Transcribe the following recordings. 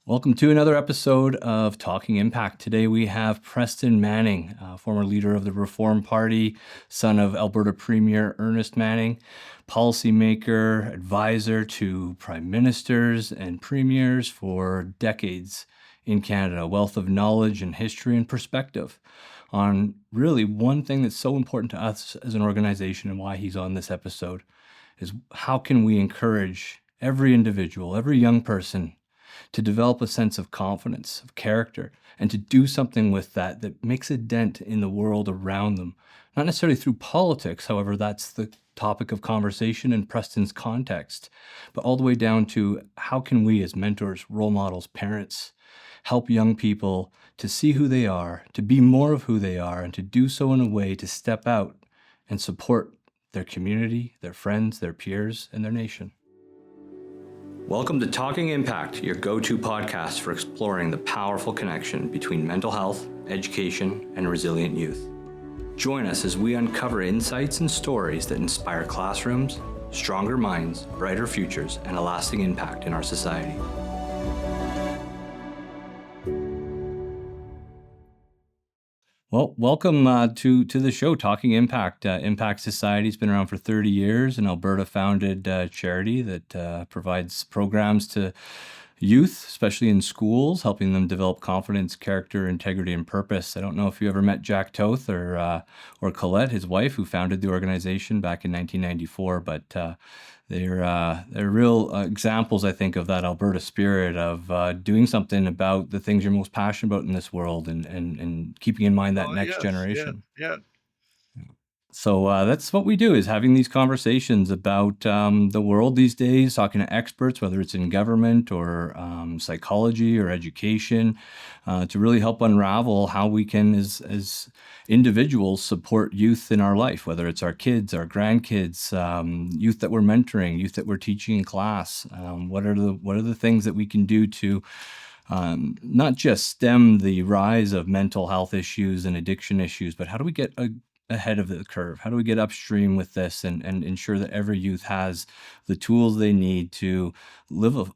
Welcome to another episode of Talking Impact. Today we have Preston Manning, former leader of the Reform Party, son of Alberta Premier Ernest Manning, policymaker, advisor to prime ministers and premiers for decades in Canada, a wealth of knowledge and history and perspective on really one thing that's so important to us as an organization, and why he's on this episode is how can we encourage every individual, every young person to develop a sense of confidence, of character, and to do something with that makes a dent in the world around them. Not necessarily through politics, however, that's the topic of conversation in Preston's context, but all the way down to how can we as mentors, role models, parents, help young people to see who they are, to be more of who they are, and to do so in a way to step out and support their community, their friends, their peers, and their nation. Welcome to Talking Impact, your go-to podcast for exploring the powerful connection between mental health, education, and resilient youth. Join us as we uncover insights and stories that inspire classrooms, stronger minds, brighter futures, and a lasting impact in our society. Well, welcome to the show, Talking Impact. Impact Society has been around for 30 years, an Alberta-founded charity that provides programs to youth, especially in schools, helping them develop confidence, character, integrity, and purpose. I don't know if you ever met Jack Toth or Colette, his wife, who founded the organization back in 1994, but they're real examples, I think, of that Alberta spirit of doing something about the things you're most passionate about in this world, and keeping in mind that Oh, next yes. Yeah, generation. yeah. So that's what we do, is having these conversations about the world these days, talking to experts, whether it's in government or psychology or education, to really help unravel how we can, as individuals, support youth in our life, whether it's our kids, our grandkids, youth that we're mentoring, youth that we're teaching in class. What are the things that we can do to not just stem the rise of mental health issues and addiction issues, but how do we get ahead of the curve? How do we get upstream with this and ensure that every youth has the tools they need to live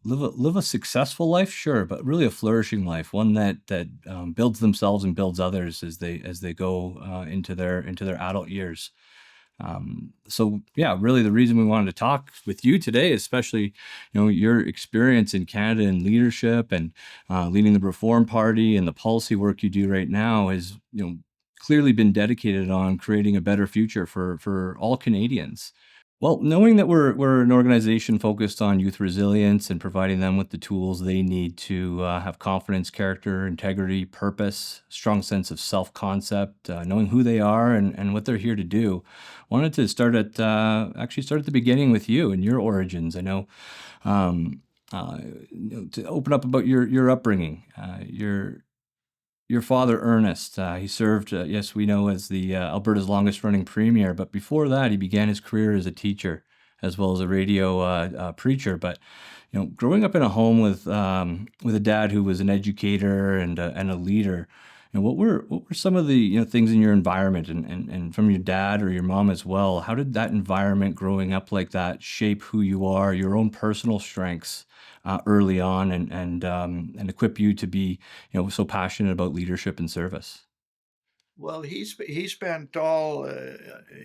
a successful life? Sure, but really a flourishing life, one that builds themselves and builds others as they go into their adult years. So yeah, really the reason we wanted to talk with you today, especially, your experience in Canada in leadership and leading the Reform Party and the policy work you do right now, is, clearly been dedicated on creating a better future for all Canadians. Well, knowing that we're an organization focused on youth resilience and providing them with the tools they need to have confidence, character, integrity, purpose, strong sense of self-concept, knowing who they are and what they're here to do, wanted to start at the beginning with you and your origins. I know, to open up about your upbringing, your father, Ernest, he served, yes, we know, as the Alberta's longest-running premier. But before that, he began his career as a teacher as well as a radio preacher. But growing up in a home with a dad who was an educator and a leader, what were some of the things in your environment, and from your dad or your mom as well? How did that environment, growing up like that, shape who you are, your own personal strengths early on, and equip you to be so passionate about leadership and service? Well, he spent all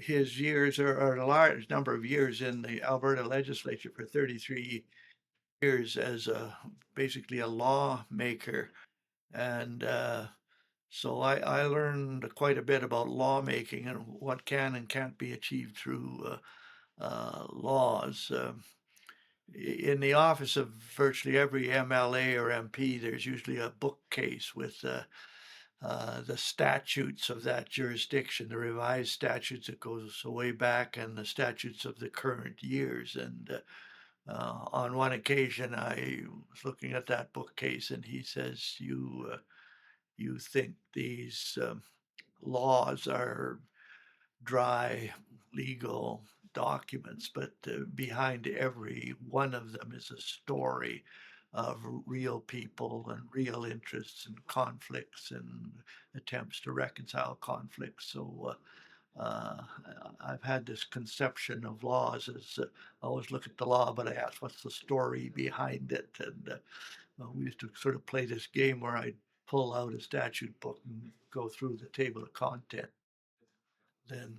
his years, or a large number of years, in the Alberta legislature for 33 years as basically a lawmaker. And so I learned quite a bit about lawmaking and what can and can't be achieved through laws. In the office of virtually every MLA or MP, there's usually a bookcase with the statutes of that jurisdiction, the revised statutes that goes way back, and the statutes of the current years. And on one occasion, I was looking at that bookcase, and he says, "You think these laws are dry legal documents, but behind every one of them is a story of real people and real interests and conflicts and attempts to reconcile conflicts." So I've had this conception of laws as I always look at the law, but I ask, what's the story behind it? And we used to sort of play this game where I'd pull out a statute book and go through the table of content, then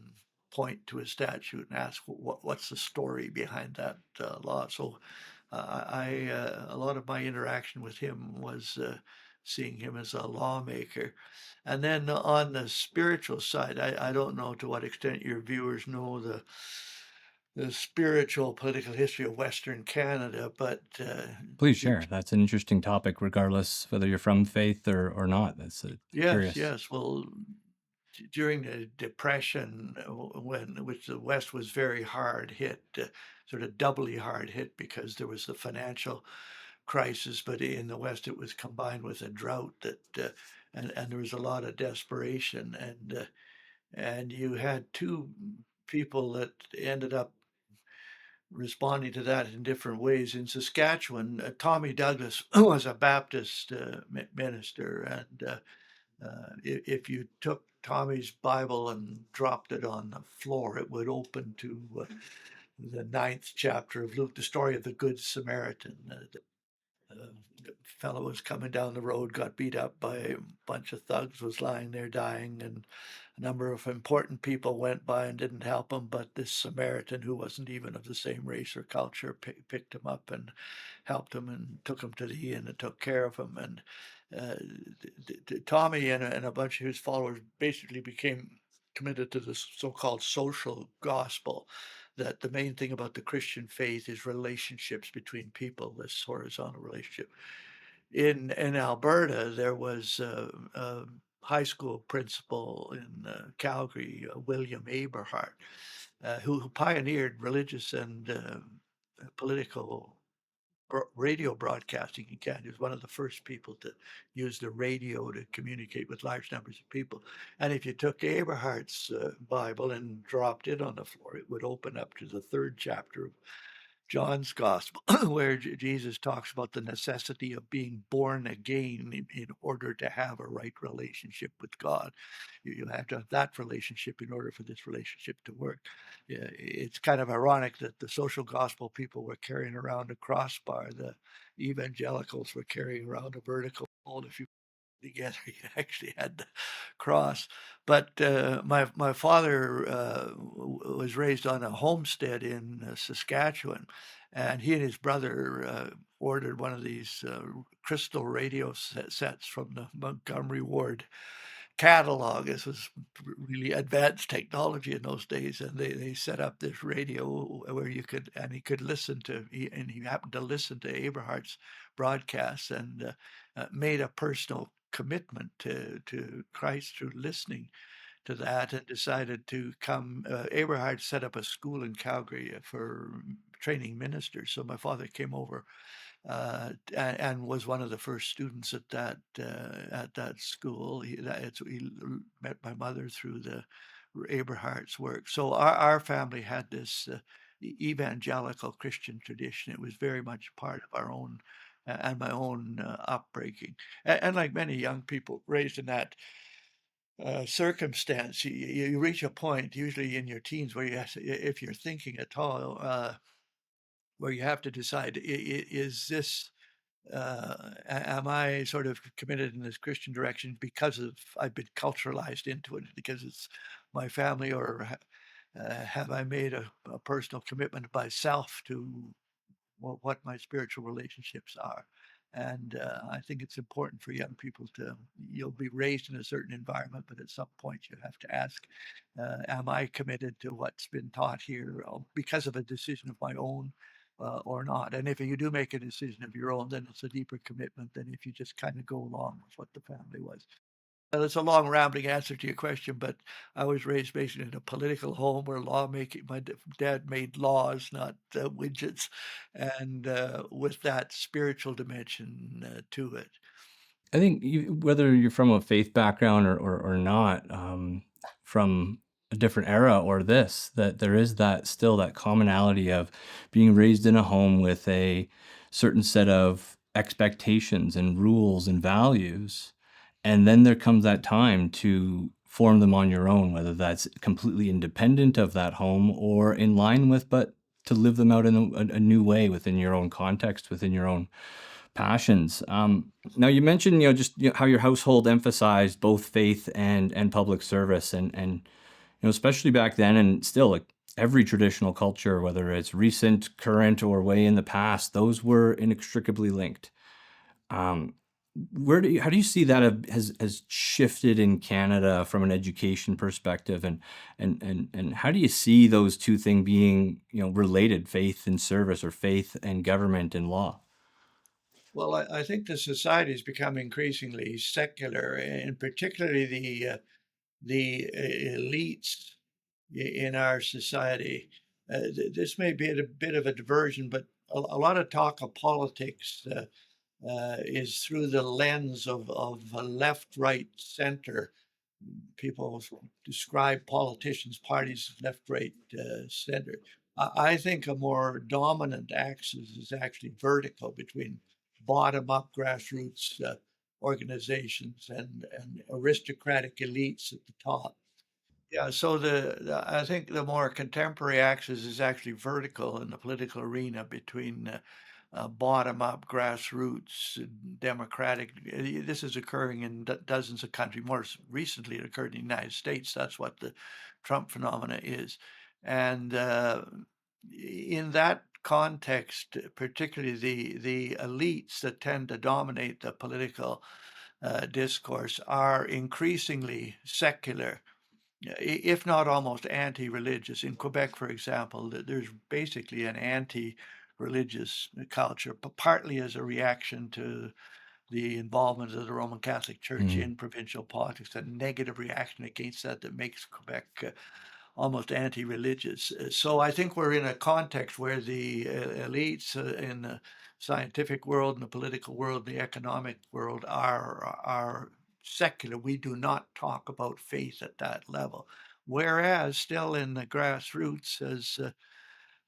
point to a statute and ask what's the story behind that law. So a lot of my interaction with him was seeing him as a lawmaker. And then on the spiritual side, I don't know to what extent your viewers know the spiritual political history of Western Canada, but Please share. That's an interesting topic, regardless whether you're from faith or not. That's yes, curious. yes. Well, during the Depression, which the West was very hard hit, sort of doubly hard hit because there was the financial crisis, but in the West it was combined with a drought and there was a lot of desperation, and you had two people that ended up responding to that in different ways. In Saskatchewan, Tommy Douglas was a Baptist minister, and if you took Tommy's Bible and dropped it on the floor, it would open to the ninth chapter of Luke, the story of the Good Samaritan. The fellow was coming down the road, got beat up by a bunch of thugs, was lying there dying, and a number of important people went by and didn't help him. But this Samaritan, who wasn't even of the same race or culture, picked him up and helped him and took him to the inn and took care of him. And Tommy and a bunch of his followers basically became committed to this so-called social gospel, that the main thing about the Christian faith is relationships between people, this horizontal relationship. In Alberta, there was a high school principal in Calgary, William Aberhart, who pioneered religious and political radio broadcasting in Canada. He was one of the first people to use the radio to communicate with large numbers of people. And if you took Aberhart's Bible and dropped it on the floor, it would open up to the third chapter of John's Gospel, where Jesus talks about the necessity of being born again in order to have a right relationship with God. You have to have that relationship in order for this relationship to work. It's kind of ironic that the social gospel people were carrying around a crossbar, the evangelicals were carrying around a vertical pole. If you together. You actually had the cross. But my father was raised on a homestead in Saskatchewan, and he and his brother ordered one of these crystal radio sets from the Montgomery Ward catalog. This was really advanced technology in those days, and they set up this radio where he could listen to, and he happened to listen to Aberhart's broadcasts and made a personal commitment to Christ through listening to that, and decided to come. Aberhart set up a school in Calgary for training ministers. So my father came over and was one of the first students at that school. He met my mother through the Aberhart's work. So our family had this evangelical Christian tradition. It was very much part of our own and my own upbringing. And like many young people raised in that circumstance, you reach a point, usually in your teens, where if you're thinking at all, where you have to decide, is this am I sort of committed in this Christian direction because of I've been culturalized into it because it's my family, or have I made a personal commitment by self to what my spiritual relationships are? And I think it's important for young people you'll be raised in a certain environment, but at some point you have to ask, am I committed to what's been taught here because of a decision of my own or not? And if you do make a decision of your own, then it's a deeper commitment than if you just kind of go along with what the family was. It's a long, rambling answer to your question, but I was raised basically in a political home where lawmaking, my dad made laws, not widgets, and with that spiritual dimension to it. I think whether you're from a faith background or not, from a different era or this, that there is that still that commonality of being raised in a home with a certain set of expectations and rules and values. And then there comes that time to form them on your own, whether that's completely independent of that home or in line with, but to live them out in a new way within your own context, within your own passions. Now you mentioned, just how your household emphasized both faith and public service, and especially back then, and still, like every traditional culture, whether it's recent, current, or way in the past, those were inextricably linked. Um, how do you see that has shifted in Canada from an education perspective, and how do you see those two things being, related, faith and service, or faith and government and law? Well, I think the society has become increasingly secular, and particularly the elites in our society. This may be a bit of a diversion, but a lot of talk of politics is through the lens of left, right, center. People describe politicians, parties, left, right, center. I think a more dominant axis is actually vertical between bottom up grassroots organizations and aristocratic elites at the top. Yeah, so I think the more contemporary axis is actually vertical in the political arena between bottom-up grassroots democratic. This is occurring in dozens of countries. More recently, it occurred in the United States. That's what the Trump phenomena is, and in that context, particularly the elites that tend to dominate the political discourse are increasingly secular, if not almost anti-religious. In Quebec, for example, there's basically an anti-religious culture, but partly as a reaction to the involvement of the Roman Catholic Church Mhm. in provincial politics, a negative reaction against that that makes Quebec almost anti-religious. So I think we're in a context where the elites in the scientific world, in the political world, the economic world are secular. We do not talk about faith at that level. Whereas still in the grassroots, as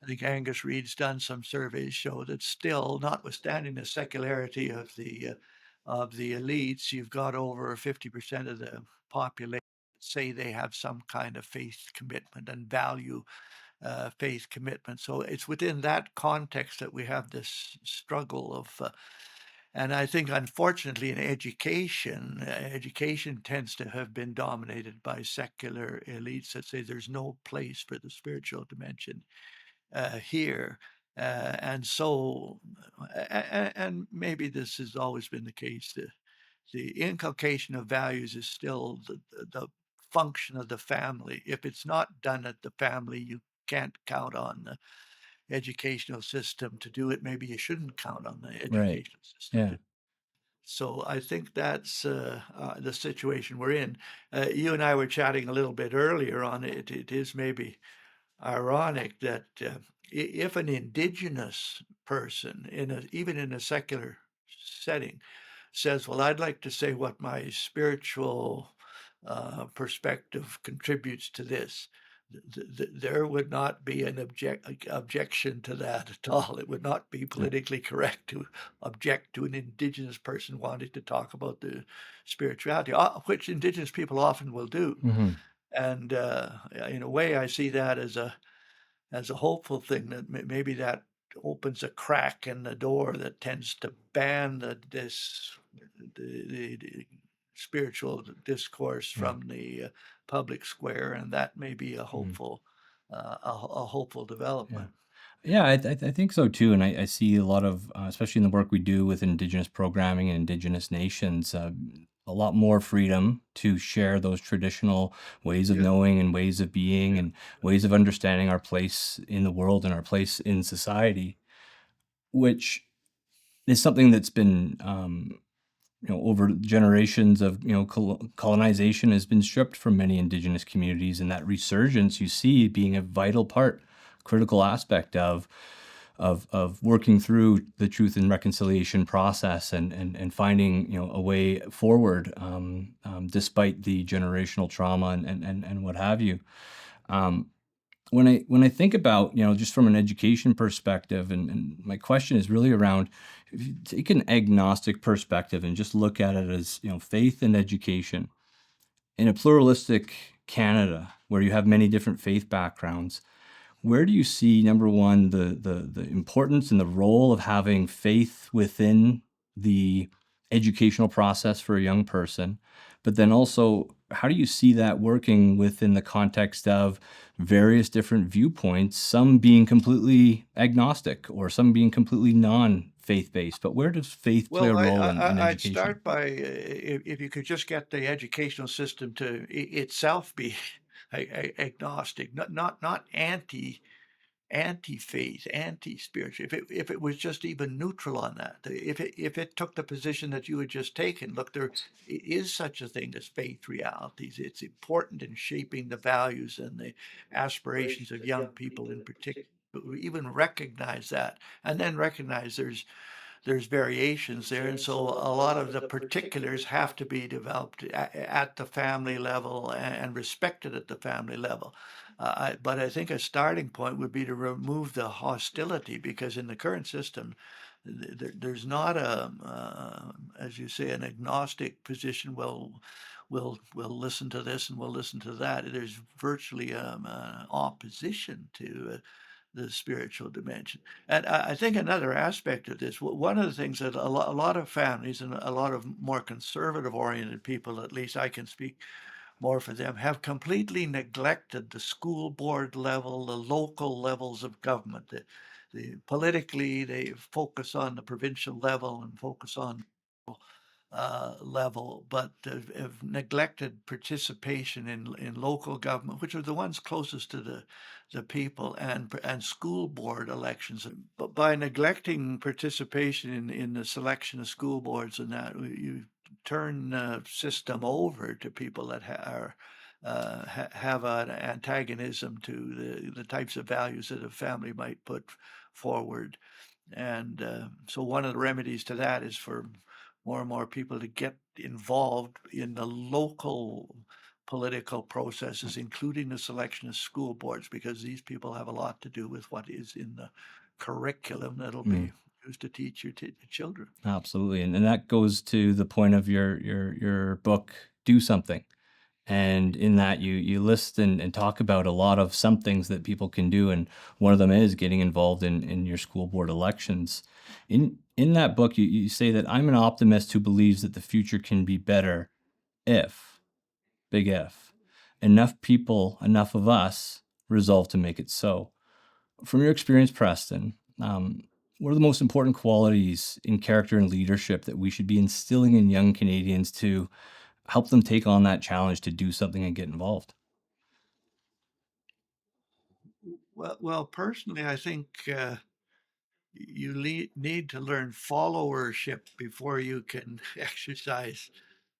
I think Angus Reid's done some surveys show that still, notwithstanding the secularity of the elites, you've got over 50% of the population say they have some kind of faith commitment and value faith commitment. So it's within that context that we have this struggle of and I think, unfortunately, in education, education tends to have been dominated by secular elites that say there's no place for the spiritual dimension here. And so, and maybe this has always been the case. The inculcation of values is still the function of the family. If it's not done at the family, you can't count on the educational system to do it. Maybe you shouldn't count on the Right. educational system Yeah. to. So I think that's the situation we're in. You and I were chatting a little bit earlier on it. It is maybe ironic that if an indigenous person, even in a secular setting, says, "Well, I'd like to say what my spiritual perspective contributes to this," there would not be an objection to that at all. It would not be Yeah. politically correct to object to an indigenous person wanting to talk about the spirituality, which indigenous people often will do. Mhm. And in a way, I see that as a hopeful thing that maybe that opens a crack in the door that tends to ban the spiritual discourse Yeah. from the public square, and that may be a Mhm. hopeful a hopeful Yeah. development. Yeah, I think so too, and I see a lot of, especially in the work we do with Indigenous programming and Indigenous nations, a lot more freedom to share those traditional ways of Yeah, knowing and ways of being yeah, and ways of understanding our place in the world and our place in society, which is something that's been, over generations of, colonization has been stripped from many Indigenous communities, and that resurgence you see being a vital part, critical aspect of working through the truth and reconciliation process, and finding, a way forward, despite the generational trauma and what have you. Um, when I think about, just from an education perspective, and my question is really around, if you take an agnostic perspective and just look at it as, faith and education in a pluralistic Canada where you have many different faith backgrounds, where do you see, number one, the importance and the role of having faith within the educational process for a young person, but then also how do you see that working within the context of various different viewpoints, some being completely agnostic or some being completely non-faith based, but where does faith play a Well, role in I'd education? start by if you could just get the educational system to itself be agnostic, not anti-faith, anti-spiritual. If it was just even neutral on that, if it took the position that you had just taken, look, there is such a thing as faith realities. It's important in shaping the values and the aspirations of young people in particular. But we even recognize that, and then recognize there's variations there, and so a lot of the particulars have to be developed at the family level and respected at the family level. But I think a starting point would be to remove the hostility, because in the current system, there's not as you say, an agnostic position. Well, we'll listen to this and we'll listen to that. There's virtually opposition to the spiritual dimension. And I think another aspect of this, one of the things that a lot of families and a lot of more conservative oriented people, at least I can speak more for them, have completely neglected the school board level, the local levels of government. Politically, they focus on the provincial level and focus on level, but have neglected participation in local government, which are the ones closest to the people, and school board elections. But by neglecting participation in the selection of school boards and that, you turn the system over to people that have an antagonism to the types of values that a family might put forward. And so one of the remedies to that is for more and more people to get involved in the local political processes, including the selection of school boards, because these people have a lot to do with what is in the curriculum that'll Mm. be used to teach your children. Absolutely, and that goes to the point of your book, "Do Something," and in that you list and talk about a lot of some things that people can do, and one of them is getting involved in your school board elections. In that book, you say that, "I'm an optimist who believes that the future can be better if, big if, enough people, enough of us, resolve to make it so." From your experience, Preston, what are the most important qualities in character and leadership that we should be instilling in young Canadians to help them take on that challenge to do something and get involved? Well, personally, I think you need to learn followership before you can exercise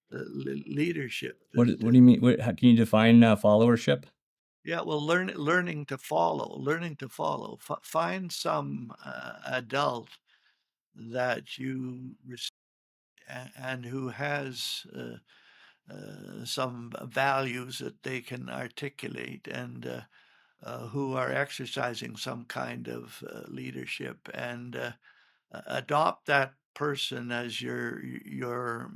leadership. What do you mean? How, can you define followership? Yeah, well, learning to follow. Find some adult that you respect and who has some values that they can articulate, and who are exercising some kind of leadership, and adopt that person as your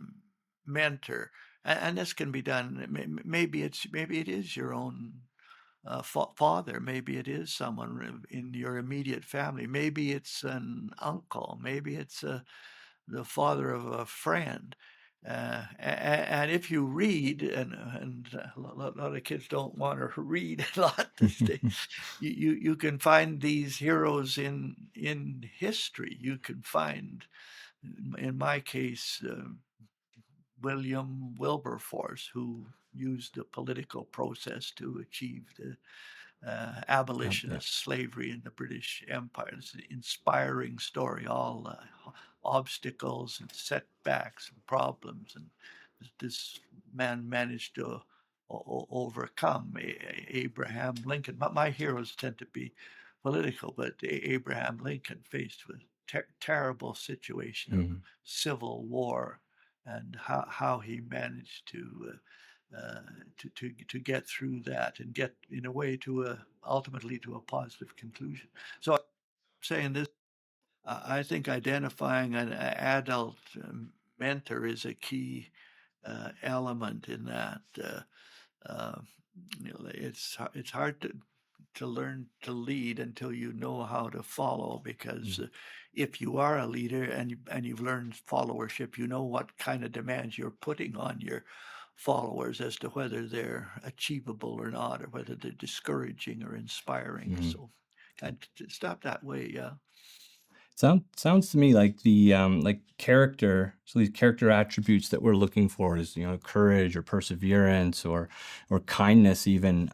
mentor. And this can be done. Maybe it is your own father. Maybe it is someone in your immediate family. Maybe it's an uncle. Maybe it's the father of a friend. And if you read, and a lot of kids don't want to read a lot these days, you can find these heroes in history. You can find, in my case, William Wilberforce, who used the political process to achieve the abolition Yeah. of slavery in the British Empire. It's an inspiring story, all obstacles and setbacks and problems, and this man managed to overcome. Abraham Lincoln. My heroes tend to be political, but Abraham Lincoln, faced with terrible situation of Mhm. civil war, and how he managed uh, to get through that and get in a way to ultimately to a positive conclusion. So I'm saying this, I think identifying an adult mentor is a key element in that. Uh, it's hard to learn to lead until you know how to follow, because Mm, if you are a leader and you've learned followership, you know what kind of demands you're putting on your followers as to whether they're achievable or not, or whether they're discouraging or inspiring. mhm. So kind of stop that way, yeah. Sounds to me like the like character. So these character attributes that we're looking for is, courage or perseverance or kindness even.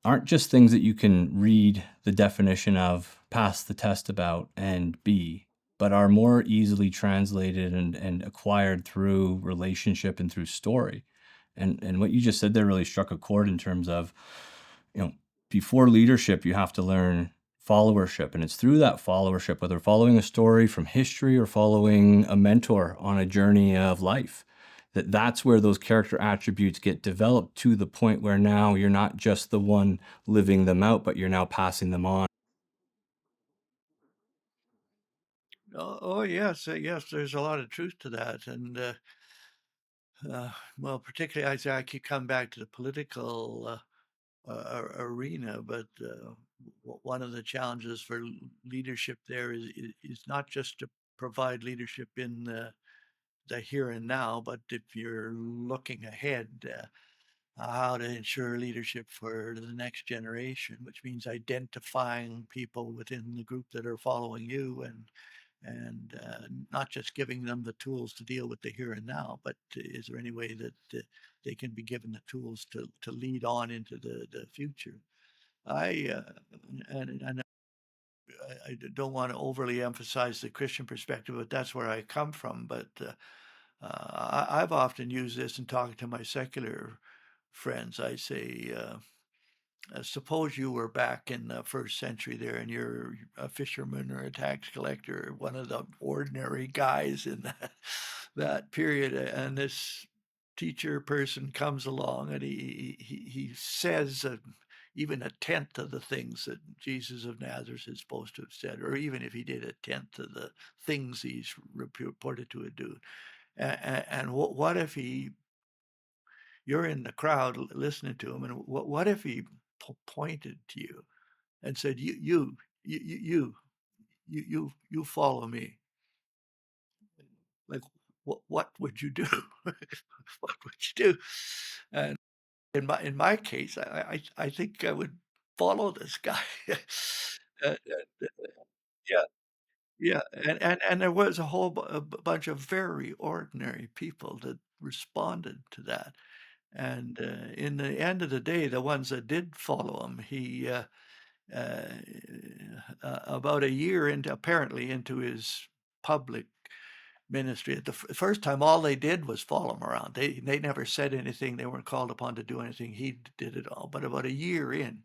Aren't just things that you can read the definition of, pass the test about, and be, but are more easily translated and acquired through relationship and through story. And what you just said there really struck a chord in terms of, you know, before leadership, you have to learn followership. And it's through that followership, whether following a story from history or following a mentor on a journey of life, that's where those character attributes get developed to the point where now you're not just the one living them out, but you're now passing them on. Oh, yes, yes, there's a lot of truth to that. And well, particularly, I say I keep coming back to the political arena, but one of the challenges for leadership there is not just to provide leadership in the here and now, but if you're looking ahead, how to ensure leadership for the next generation, which means identifying people within the group that are following you, and not just giving them the tools to deal with the here and now, but is there any way that they can be given the tools to lead on into the future? I and I don't want to overly emphasize the Christian perspective, but that's where I come from. But I've often used this in talking to my secular friends. I say, suppose you were back in the first century there, and you're a fisherman or a tax collector, one of the ordinary guys in that period, and this teacher person comes along and he says even a tenth of the things that Jesus of Nazareth is supposed to have said, or even if he did a tenth of the things he's reported to do. And what if you're in the crowd listening to him, and what if he pointed to you and said, you, you follow me. Like, what would you do? What would you do? And in my case, I think I would follow this guy. Yeah, yeah, and there was a whole bunch of very ordinary people that responded to that. And in the end of the day, the ones that did follow him, uh, about a year into apparently into his public ministry. At the first time, all they did was follow him around. They never said anything. They weren't called upon to do anything. He did it all. But about a year in,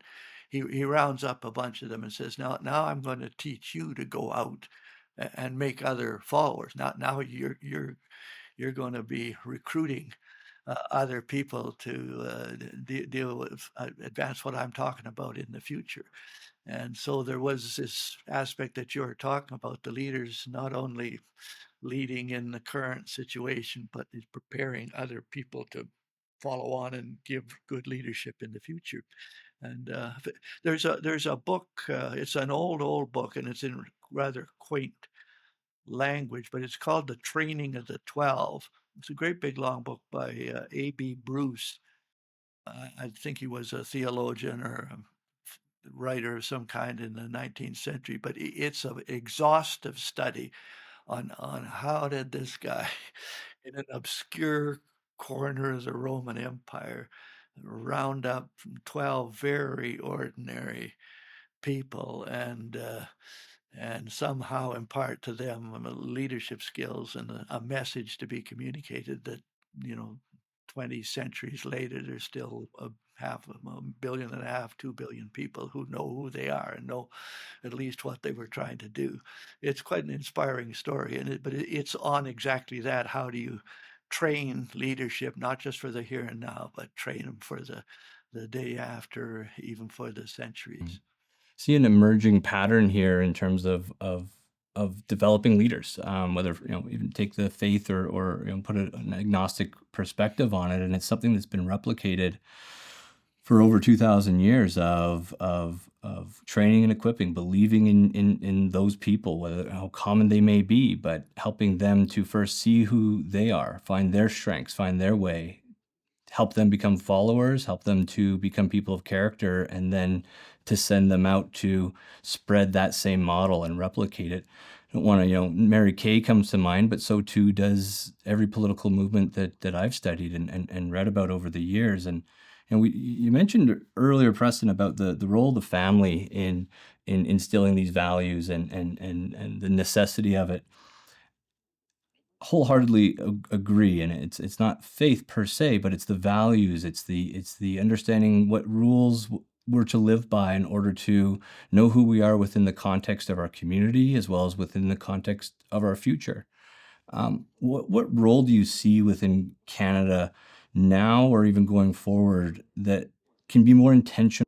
he rounds up a bunch of them and says, "Now I'm going to teach you to go out and make other followers. Now you're going to be recruiting." Other people to deal with, advance what I'm talking about in the future. And so there was this aspect that you're talking about, the leaders not only leading in the current situation, but is preparing other people to follow on and give good leadership in the future. And there's a book. It's an old book, and it's in rather quaint language, but it's called The Training of the 12. It's a great big long book by A.B. Bruce. I think he was a theologian or a writer of some kind in the 19th century, but it's an exhaustive study on how did this guy in an obscure corner of the Roman Empire round up 12 very ordinary people and somehow impart to them leadership skills and a message to be communicated that, you know, 20 centuries later, there's still a half of a billion and a half, 2 billion people who know who they are and know at least what they were trying to do. It's quite an inspiring story, but it's on exactly that. How do you train leadership, not just for the here and now, but train them for the day after, even for the centuries? See an emerging pattern here in terms of developing leaders, whether even take the faith or put an agnostic perspective on it, and it's something that's been replicated for over 2,000 years of training and equipping, believing in those people, whether how common they may be, but helping them to first see who they are, find their strengths, find their way, help them become followers, help them to become people of character, and then to send them out to spread that same model and replicate it. I don't want to, Mary Kay comes to mind, but so too does every political movement that I've studied and read about over the years. And you mentioned earlier, Preston, about the role of the family in instilling these values and the necessity of it. Wholeheartedly agree, and it's not faith per se, but it's the values, it's the understanding what rules we're to live by in order to know who we are within the context of our community as well as within the context of our future. What role do you see within Canada now or even going forward that can be more intentional?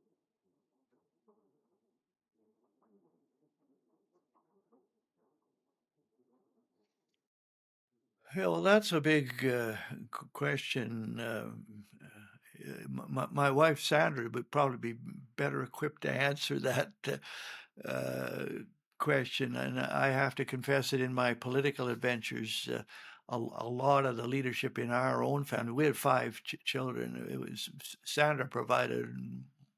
Yeah, well, that's a big question. My wife Sandra would probably be better equipped to answer that uh, question. And I have to confess that in my political adventures, a lot of the leadership in our own family, we had five children. It was Sandra provided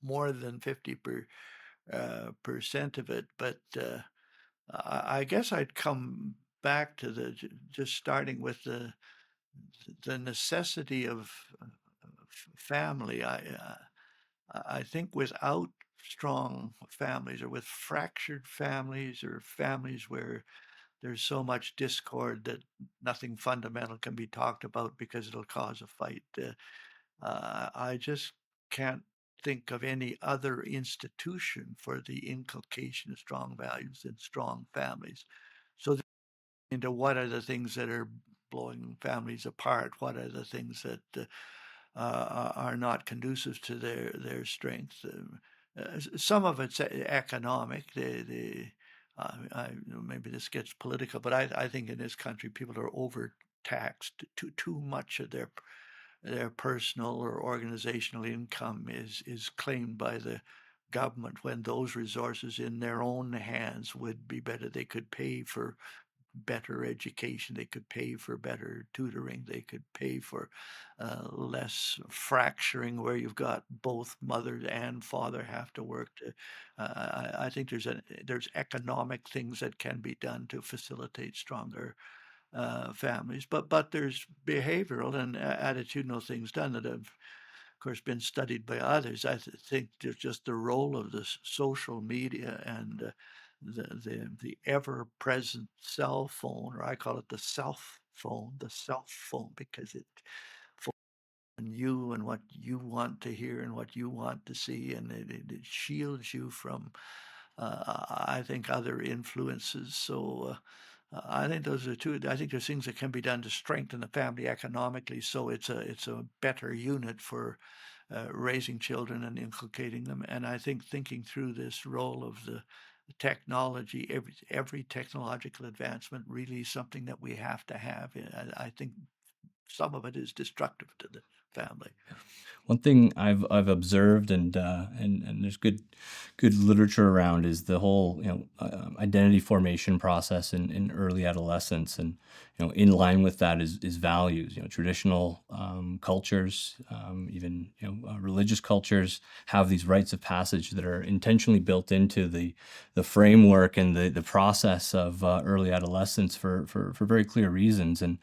more than 50% of it, but I guess I'd come back to the just starting with the necessity of family. I think without strong families or with fractured families or families where there's so much discord that nothing fundamental can be talked about because it'll cause a fight. I just can't think of any other institution for the inculcation of strong values than strong families. So into what are the things that are blowing families apart? What are the things that are not conducive to their strength? Some of it's economic. Maybe this gets political, but I think in this country people are overtaxed. Too much of their personal or organizational income is claimed by the government when those resources in their own hands would be better. They could pay for better education. They could pay for better tutoring. They could pay for less fracturing where you've got both mother and father have to work. I think there's economic things that can be done to facilitate stronger families, but there's behavioral and attitudinal things done that have of course, been studied by others. Think there's just the role of the social media and the ever-present cell phone, or I call it the cell phone, because it phones you and what you want to hear and what you want to see, and it shields you from, I think, other influences. So. I think those are two. I think there's things that can be done to strengthen the family economically, so it's a better unit for raising children and inculcating them. And I think thinking through this role of the technology, every technological advancement really is something that we have to have. I think some of it is destructive to the family. One thing I've observed and there's good literature around is the whole identity formation process in early adolescence, and in line with that is values. Traditional cultures, even religious cultures have these rites of passage that are intentionally built into the framework and the process of early adolescence for very clear reasons. And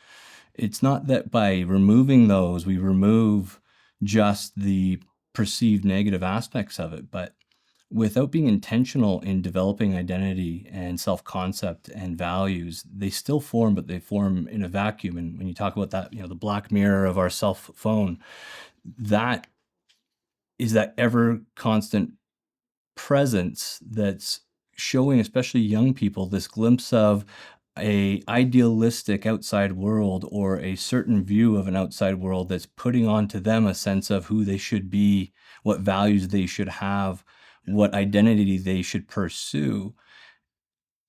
it's not that by removing those we remove just the perceived negative aspects of it, but without being intentional in developing identity and self-concept and values, they still form, but they form in a vacuum. And when you talk about that, the black mirror of our cell phone, that is that ever constant presence that's showing, especially young people, this glimpse of a idealistic outside world or a certain view of an outside world that's putting onto them a sense of who they should be, what values they should have, what identity they should pursue.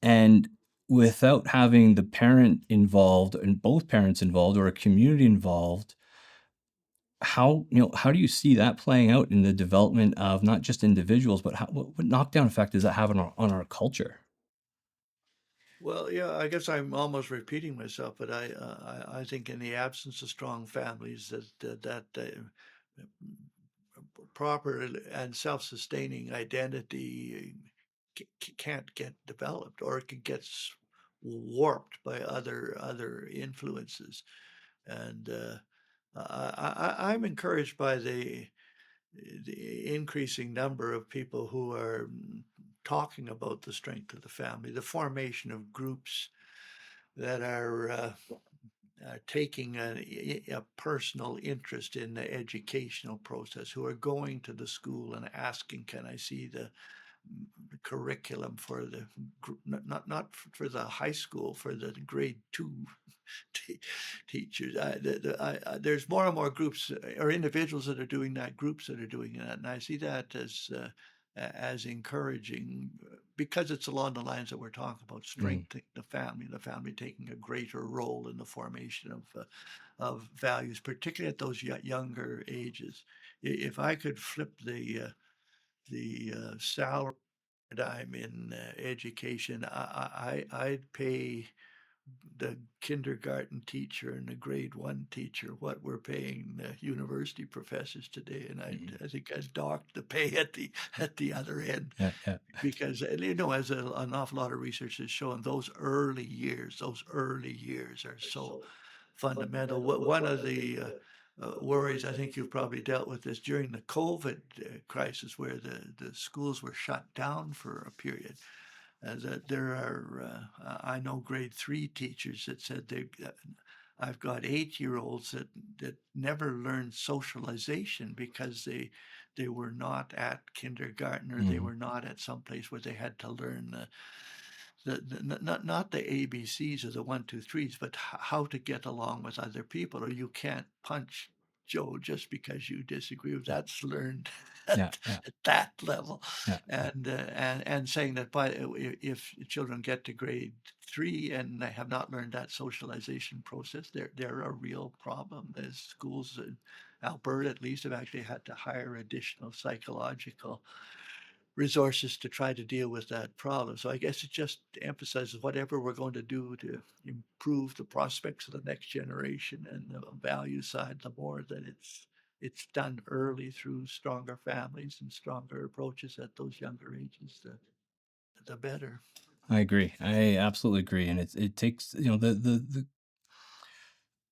And without having the parent involved and both parents involved or a community involved, how do you see that playing out in the development of not just individuals, but what knockdown effect does that have on our culture? Well, yeah, I guess I'm almost repeating myself, but I think in the absence of strong families, proper and self-sustaining identity can't get developed, or it gets warped by other influences. And I'm encouraged by the increasing number of people who are talking about the strength of the family, the formation of groups that are taking a personal interest in the educational process, who are going to the school and asking, "Can I see the curriculum for the not for the high school, for the grade two teachers?" There's more and more groups or individuals that are doing that, groups that are doing that, and I see that as encouraging, because it's along the lines that we're talking about, Mm, strengthening the family taking a greater role in the formation of values, particularly at those younger ages. If I could flip the salary paradigm in education, I'd pay the kindergarten teacher and the grade one teacher what we're paying the university professors today, and mhm. I think I'd dock the pay at the other end, Yeah, yeah. because as an awful lot of research has shown, those early years are so fundamental. One of the worries, I think you've probably dealt with this during the COVID crisis, where the schools were shut down for a period. That there are, I know grade three teachers that said I've got 8 year olds that never learned socialization because they were not at kindergarten, or they Mhm. were not at some place where they had to learn not the ABCs or the one, two, threes, but how to get along with other people. Or you can't punch Joe just because you disagree with. Yeah, That's learned yeah, at, yeah, at that level. yeah. And saying that, if children get to grade three and they have not learned that socialization process, they're a real problem. As schools in Alberta, at least, have actually had to hire additional psychological resources to try to deal with that problem. So I guess it just emphasizes, whatever we're going to do to improve the prospects of the next generation and the value side, the more that it's done early through stronger families and stronger approaches at those younger ages, the better. I agree. I absolutely agree, and it takes,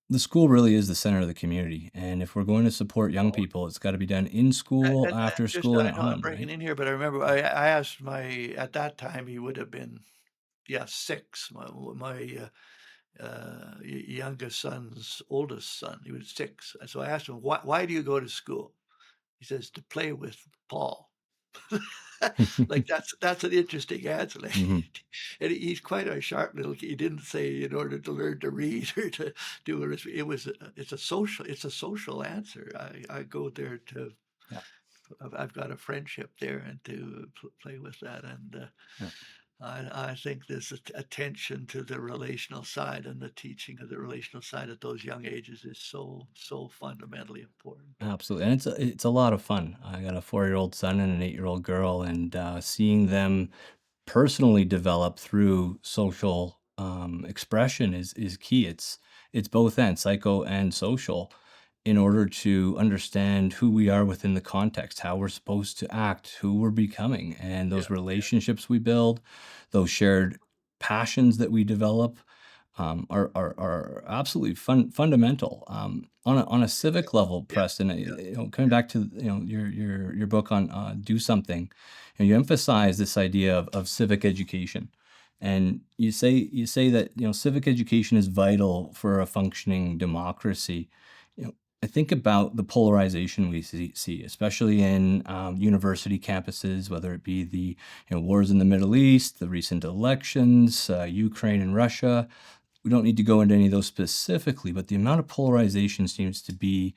the school really is the center of the community, and if we're going to support young Oh, people, it's gotta be done in school, and after just, school, and I at know I'm home, breaking right? in here, but I remember I asked at that time he would have been, yeah, six. My youngest son's oldest son. He was six. So I asked him, why do you go to school? He says, to play with Paul. Like, that's an interesting answer. Like, Mhm. and he's quite a sharp little kid. He didn't say in order to learn to read or to do it. It's a social answer. I go there to, Yeah, I've got a friendship there, and to play with that. And yeah. I think this attention to the relational side and the teaching of the relational side at those young ages is so fundamentally important. Absolutely, and it's a lot of fun. I got a 4-year-old son and an 8-year-old girl, and, seeing them personally develop through social, expression is key. It's both ends, psycho and social, in order to understand who we are within the context, how we're supposed to act, who we're becoming, and Yeah, those relationships we build, those shared passions that we develop, are absolutely fundamental. On a civic level, yeah, Preston, yeah, coming back to your book on do something, you emphasize this idea of civic education, and you say that civic education is vital for a functioning democracy. I think about the polarization we see especially in university campuses, whether it be the wars in the Middle East, the recent elections, Ukraine and Russia. We don't need to go into any of those specifically, but the amount of polarization seems to be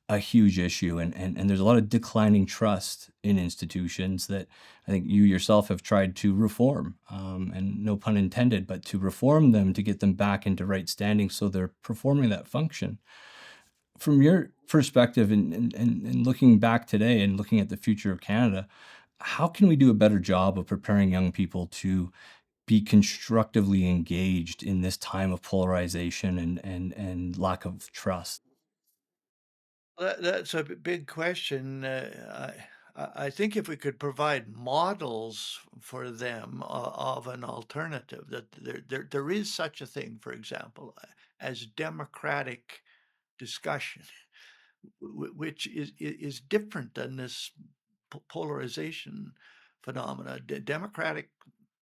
a huge issue, and there's a lot of declining trust in institutions that I think you yourself have tried to reform, and no pun intended, but to reform them to get them back into right standing so they're performing that function. From your perspective and looking back today and looking at the future of Canada, how can we do a better job of preparing young people to be constructively engaged in this time of polarization and lack of trust? That's a big question. I think if we could provide models for them of an alternative, that there is such a thing, for example, as democratic discussion, which is different than this polarization phenomena. Democratic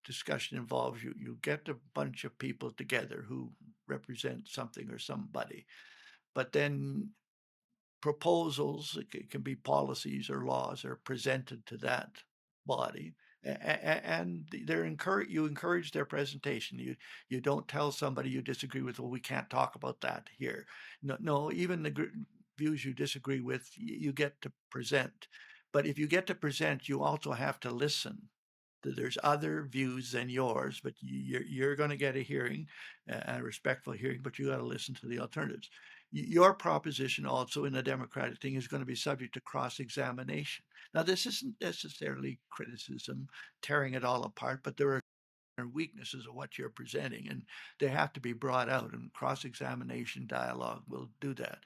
discussion involves you get a bunch of people together who represent something or somebody, but then proposals, it can be policies or laws, are presented to that body, and you encourage their presentation. You don't tell somebody you disagree with, well, we can't talk about that here. No, no, even the views you disagree with, you get to present. But if you get to present, you also have to listen. There's other views than yours, but you're going to get a hearing, a respectful hearing, but you got to listen to the alternatives. Your proposition also in a democratic thing is going to be subject to cross-examination. Now, this isn't necessarily criticism, tearing it all apart, but there are weaknesses of what you're presenting, and they have to be brought out, and cross-examination dialogue will do that.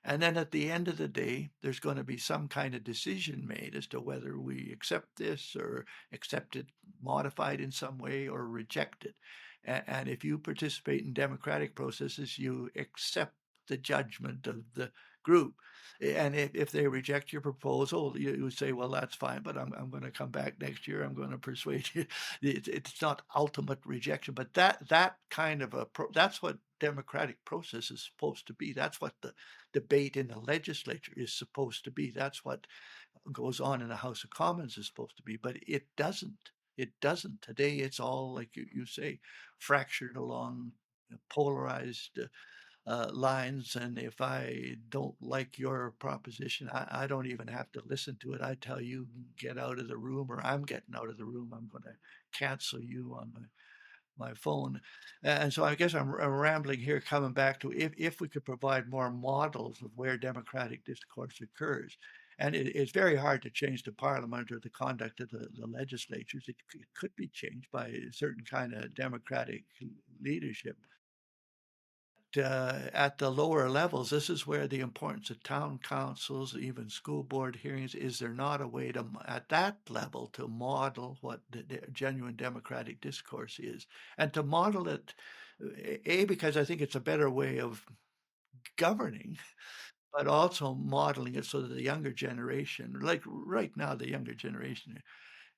And then at the end of the day, there's going to be some kind of decision made as to whether we accept this or accept it modified in some way or reject it. And if you participate in democratic processes, you accept the judgment of the group. And if they reject your proposal, you say, well, that's fine, but I'm going to come back next year. I'm going to persuade you. It's not ultimate rejection, but that kind of that's what democratic process is supposed to be. That's what the debate in the legislature is supposed to be. That's what goes on in the House of Commons is supposed to be, but it doesn't. It doesn't. Today, it's all, like you say, fractured along polarized lines. And if I don't like your proposition, I don't even have to listen to it. I tell you, get out of the room, or I'm getting out of the room. I'm going to cancel you on my phone. And so I guess I'm rambling here, coming back to if we could provide more models of where democratic discourse occurs. And it's very hard to change the parliament or the conduct of the legislatures. It could be changed by a certain kind of democratic leadership. At the lower levels, this is where the importance of town councils, even school board hearings, is there not a way to, at that level, to model what the genuine democratic discourse is? And to model it, because I think it's a better way of governing, but also modeling it so that the younger generation, like right now, the younger generation,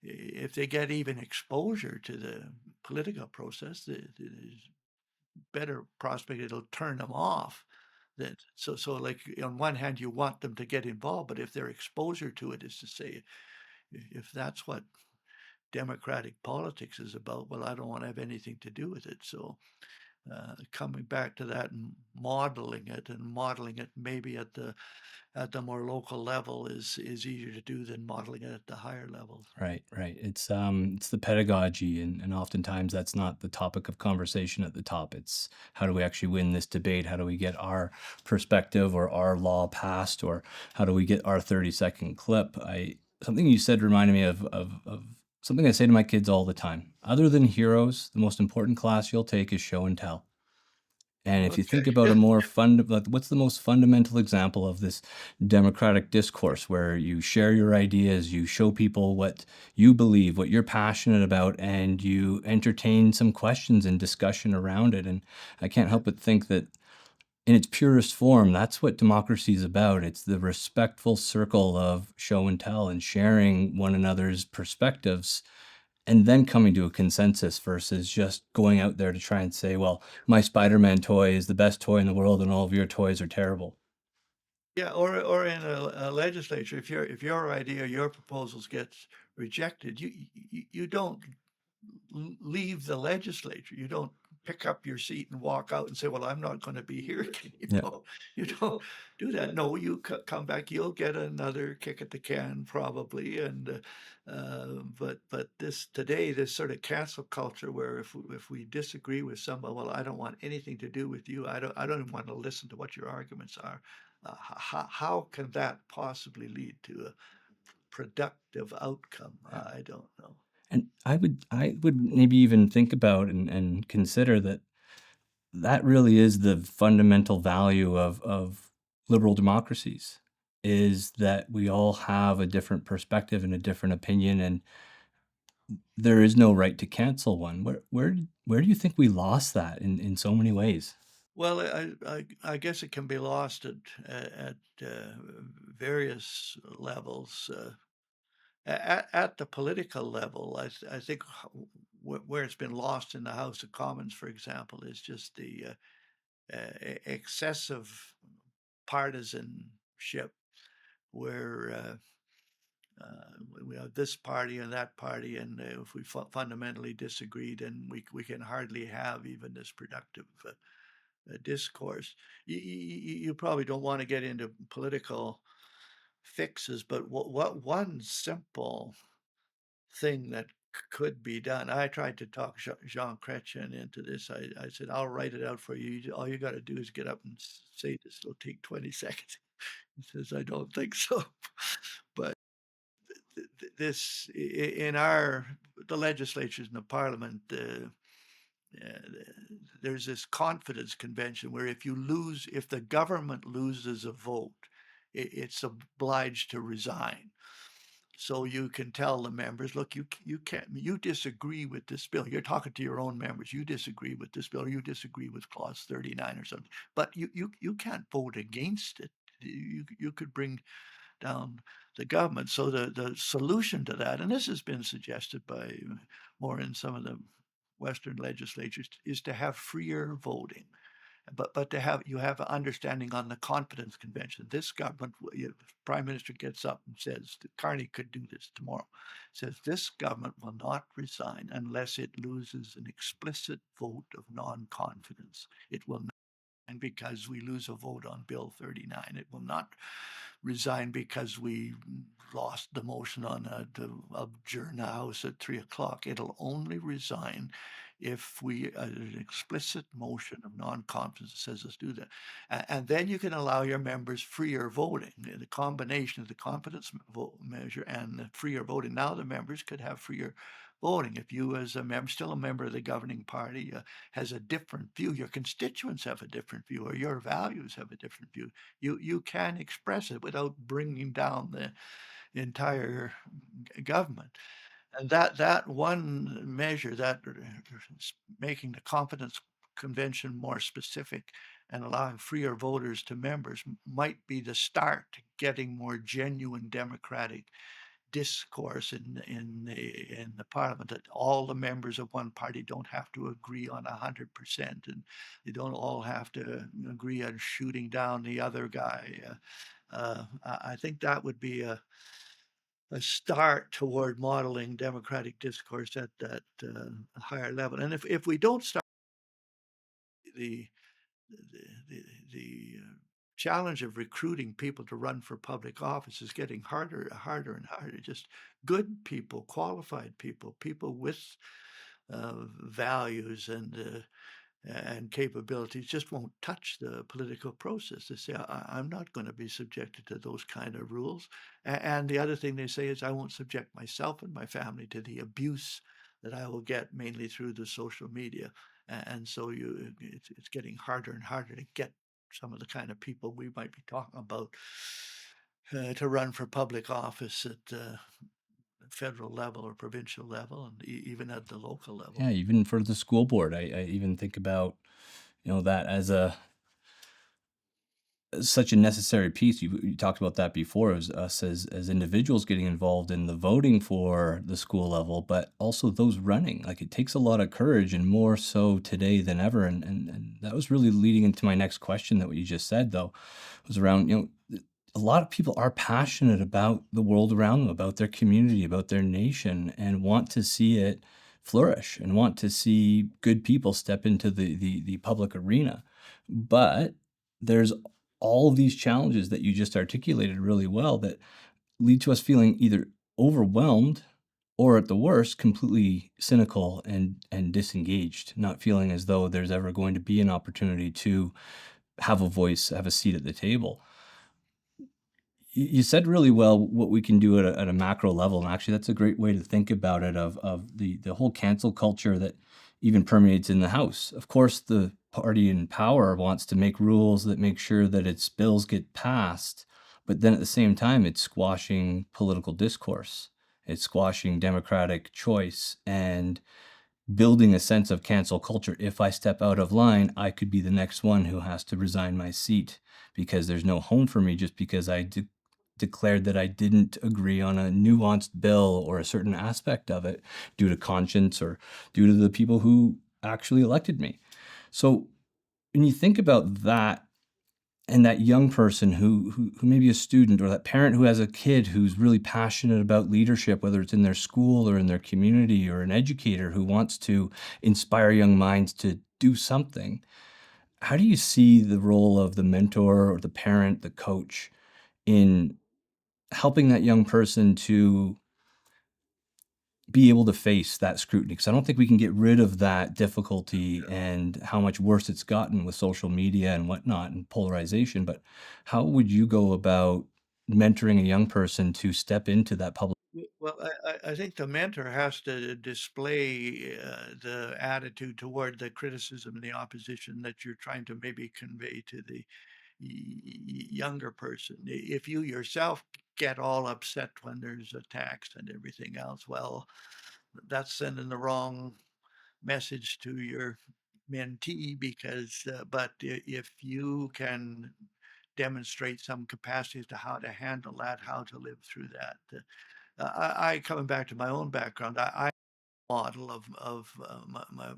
if they get even exposure to the political process, better prospect it'll turn them off. That so like on one hand you want them to get involved, but if their exposure to it is to say, if that's what democratic politics is about, well, I don't want to have anything to do with it. So coming back to that and modeling it maybe at the more local level is easier to do than modeling it at the higher levels. Right, right. It's the pedagogy, and oftentimes that's not the topic of conversation at the top. It's how do we actually win this debate? How do we get our perspective or our law passed, or how do we get our 30-second clip? I Something you said reminded me of something I say to my kids all the time. Other than heroes, the most important class you'll take is show and tell. And if you think Okay. about a more like, what's the most fundamental example of this democratic discourse where you share your ideas, you show people what you believe, what you're passionate about, and you entertain some questions and discussion around it. And I can't help but think that in its purest form, that's what democracy is about. It's the respectful circle of show and tell and sharing one another's perspectives and then coming to a consensus versus just going out there to try and say, well, my Spider-Man toy is the best toy in the world and all of your toys are terrible. Yeah, or in a legislature, if your idea, your proposals gets rejected, you don't leave the legislature. You don't pick up your seat and walk out and say, "Well, I'm not gonna be here." Yeah. You don't do that. No, you come back, you'll get another kick at the can probably, and, but this today, this sort of cancel culture where if we disagree with someone, "Well, I don't want anything to do with you. I don't even wanna listen to what your arguments are." How can that possibly lead to a productive outcome? Yeah. I don't know. And I would maybe even think about and consider that that really is the fundamental value of liberal democracies, is that we all have a different perspective and a different opinion, and there is no right to cancel one. Where do you think we lost that in so many ways? Well, I guess it can be lost at various levels. At the political level, I think where it's been lost in the House of Commons, for example, is just the excessive partisanship, where we have this party and that party, and if we fundamentally disagree, then we can hardly have even this productive discourse. You probably don't want to get into political fixes, but what one simple thing that could be done. I tried to talk Jean Chrétien into this. I said, I'll write it out for you. All you got to do is get up and say this. It'll take 20 seconds. He says, I don't think so. But this, in the legislatures and the parliament, uh, there's this confidence convention where if the government loses a vote, it's obliged to resign. So you can tell the members, look, you disagree with this bill. You're talking to your own members. You disagree with this bill. You disagree with clause 39 or something. But you can't vote against it. You could bring down the government. So the solution to that, and this has been suggested by more in some of the Western legislatures, is to have freer voting. But you have an understanding on the confidence convention. This government, Prime Minister gets up and says, Carney could do this tomorrow, says this government will not resign unless it loses an explicit vote of non-confidence. It will not. And because we lose a vote on Bill 39, it will not resign because we lost the motion on to adjourn the House at 3 o'clock. It'll only resign if we an explicit motion of non-confidence that says let's do that, and then you can allow your members freer voting. The combination of the confidence vote measure and the freer voting. Now the members could have freer voting. If you, as a member, still a member of the governing party, has a different view, your constituents have a different view, or your values have a different view, you can express it without bringing down the entire government. And that one measure, that making the confidence convention more specific and allowing freer voters to members, might be the start to getting more genuine democratic discourse in the parliament, that all the members of one party don't have to agree on 100%, and they don't all have to agree on shooting down the other guy. I think that would be a start toward modeling democratic discourse at that higher level. And if we don't start, the the challenge of recruiting people to run for public office is getting harder and harder. Just good people, qualified people, people with values and capabilities just won't touch the political process. They say, I'm not going to be subjected to those kind of rules. And the other thing they say is, I won't subject myself and my family to the abuse that I will get mainly through the social media. And so it's getting harder and harder to get some of the kind of people we might be talking about to run for public office at the federal level or provincial level, and even at the local level. Yeah, even for the school board, I even think about, that as such a necessary piece. You talked about that before, as us as individuals getting involved in the voting for the school level, but also those running. Like, it takes a lot of courage, and more so today than ever. And that was really leading into my next question. That what you just said, though, was around, a lot of people are passionate about the world around them, about their community, about their nation, and want to see it flourish and want to see good people step into the public arena. But there's all these challenges that you just articulated really well that lead to us feeling either overwhelmed or at the worst completely cynical and disengaged, not feeling as though there's ever going to be an opportunity to have a voice, have a seat at the table. You said really well what we can do at a macro level, and actually that's a great way to think about it of the whole cancel culture that even permeates in the House. Of course, the party in power wants to make rules that make sure that its bills get passed, but then at the same time, it's squashing political discourse. It's squashing democratic choice and building a sense of cancel culture. If I step out of line, I could be the next one who has to resign my seat because there's no home for me just because I declared that I didn't agree on a nuanced bill or a certain aspect of it due to conscience or due to the people who actually elected me. So when you think about that and that young person who may be a student or that parent who has a kid who's really passionate about leadership, whether it's in their school or in their community, or an educator who wants to inspire young minds to do something, how do you see the role of the mentor or the parent, the coach in helping that young person to be able to face that scrutiny? Because I don't think we can get rid of that difficulty and how much worse it's gotten with social media and whatnot and polarization. But how would you go about mentoring a young person to step into that public? Well, I think the mentor has to display the attitude toward the criticism and the opposition that you're trying to maybe convey to the younger person. If you yourself get all upset when there's attacks and everything else, well, that's sending the wrong message to your mentee because, but if you can demonstrate some capacity as to how to handle that, how to live through that. I coming back to my own background, I model of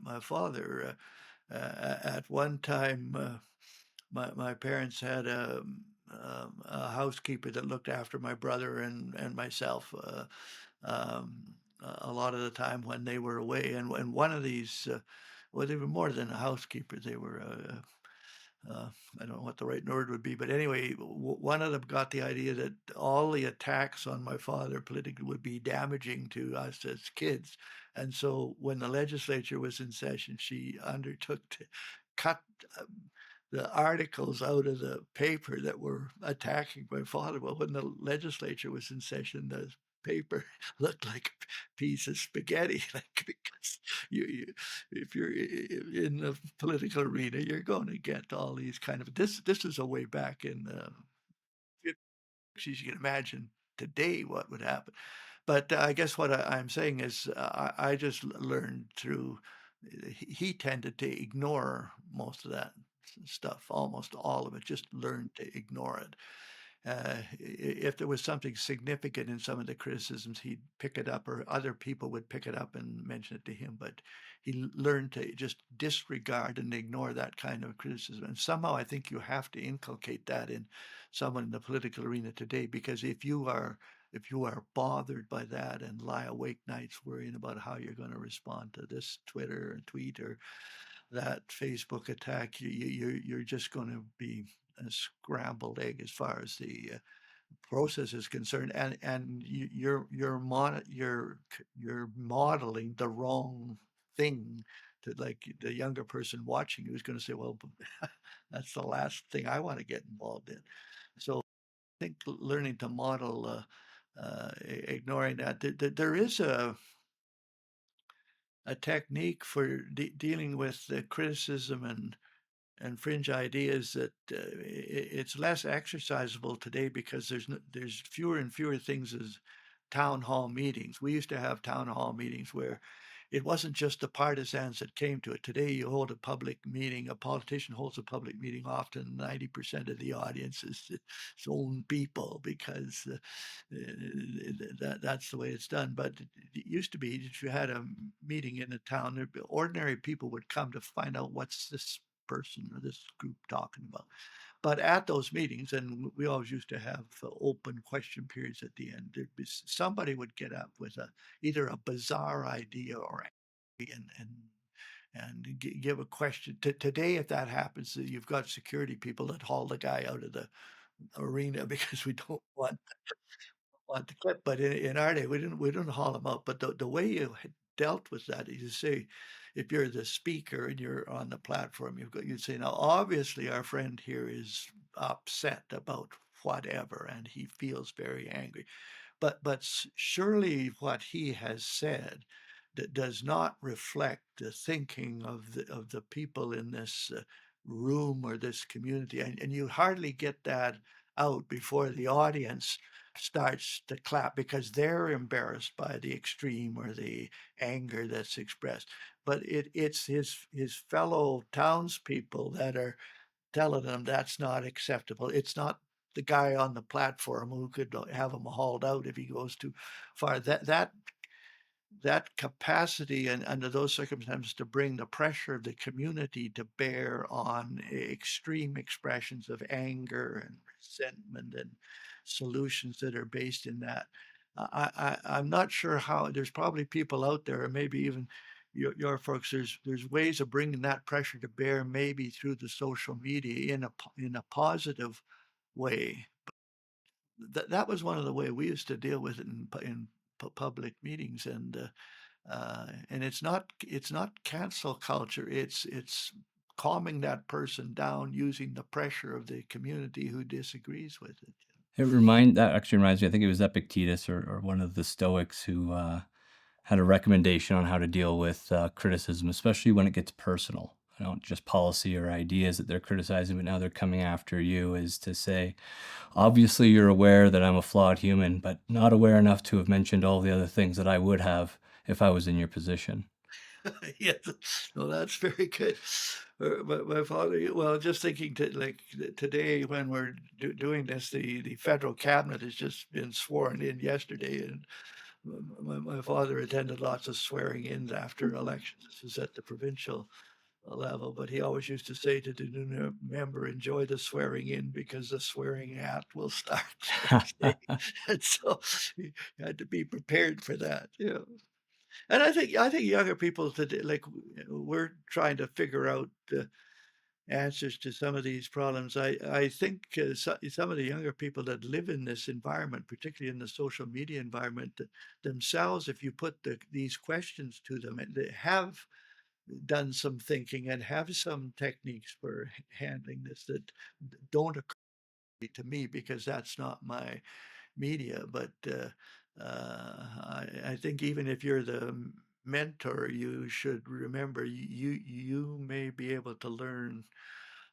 my father. At one time, my parents had a housekeeper that looked after my brother and myself a lot of the time when they were away. And one of these, well, they were more than a housekeeper. They were I don't know what the right word would be, but anyway, one of them got the idea that all the attacks on my father politically would be damaging to us as kids. And so when the legislature was in session, she undertook to cut um, the articles out of the paper that were attacking my father. Well, when the legislature was in session, the paper looked like a piece of spaghetti, like because you if you're in the political arena, you're going to get all these kind of this is a way back in the 50s. You can imagine today what would happen. But I guess what I'm saying is I just learned through he tended to ignore most of that stuff, almost all of it, just learned to ignore it. If there was something significant in some of the criticisms, he'd pick it up, or other people would pick it up and mention it to him. But he learned to just disregard and ignore that kind of criticism. And somehow I think you have to inculcate that in someone in the political arena today, because if you are bothered by that and lie awake nights worrying about how you're going to respond to this Twitter and tweet or that Facebook attack, you're just going to be a scrambled egg as far as the process is concerned, and you're modeling the wrong thing to like the younger person watching who's going to say, well, that's the last thing I want to get involved in. So I think learning to model ignoring that there is a technique for dealing with the criticism and fringe ideas that it's less exercisable today because there's fewer and fewer things as town hall meetings. We used to have town hall meetings where it wasn't just the partisans that came to it. Today, you hold a public meeting, a politician holds a public meeting, often 90% of the audience is its own people because that's the way it's done. But it used to be that you had a meeting in a town, ordinary people would come to find out what's this person or this group talking about. But at those meetings, and we always used to have open question periods at the end, somebody would get up with either a bizarre idea or and give a question. Today, if that happens, you've got security people that haul the guy out of the arena because we don't want the clip. But in our day, we didn't haul him out. But the way you had dealt with that is you say, if you're the speaker and you're on the platform, you'd say, now obviously our friend here is upset about whatever, and he feels very angry. But surely what he has said that does not reflect the thinking of the people in this room or this community, and you hardly get that out before the audience starts to clap because they're embarrassed by the extreme or the anger that's expressed. But it's his fellow townspeople that are telling them that's not acceptable. It's not the guy on the platform who could have him hauled out if he goes too far. That capacity and under those circumstances to bring the pressure of the community to bear on extreme expressions of anger and resentment and solutions that are based in that. I'm not sure how. There's probably people out there, or maybe even your folks. There's ways of bringing that pressure to bear, maybe through the social media in a positive way. That was one of the way we used to deal with it in public meetings, and it's not cancel culture. It's calming that person down using the pressure of the community who disagrees with it. That actually reminds me, I think it was Epictetus or one of the Stoics who had a recommendation on how to deal with criticism, especially when it gets personal. Not just policy or ideas that they're criticizing, but now they're coming after you, is to say, obviously you're aware that I'm a flawed human, but not aware enough to have mentioned all the other things that I would have if I was in your position. Yes, no, that's very good. My father, well, just thinking today when we're doing this, the federal cabinet has just been sworn in yesterday, and my father attended lots of swearing ins after elections. This is at the provincial level, but he always used to say to the new member, enjoy the swearing in because the swearing out will start the next day. And so you had to be prepared for that. Yeah. And I think younger people today, like we're trying to figure out answers to some of these problems. I think some of the younger people that live in this environment, particularly in the social media environment, themselves, if you put these questions to them, and they have done some thinking and have some techniques for handling this that don't occur to me because that's not my media. But I think even if you're the mentor, you should remember you may be able to learn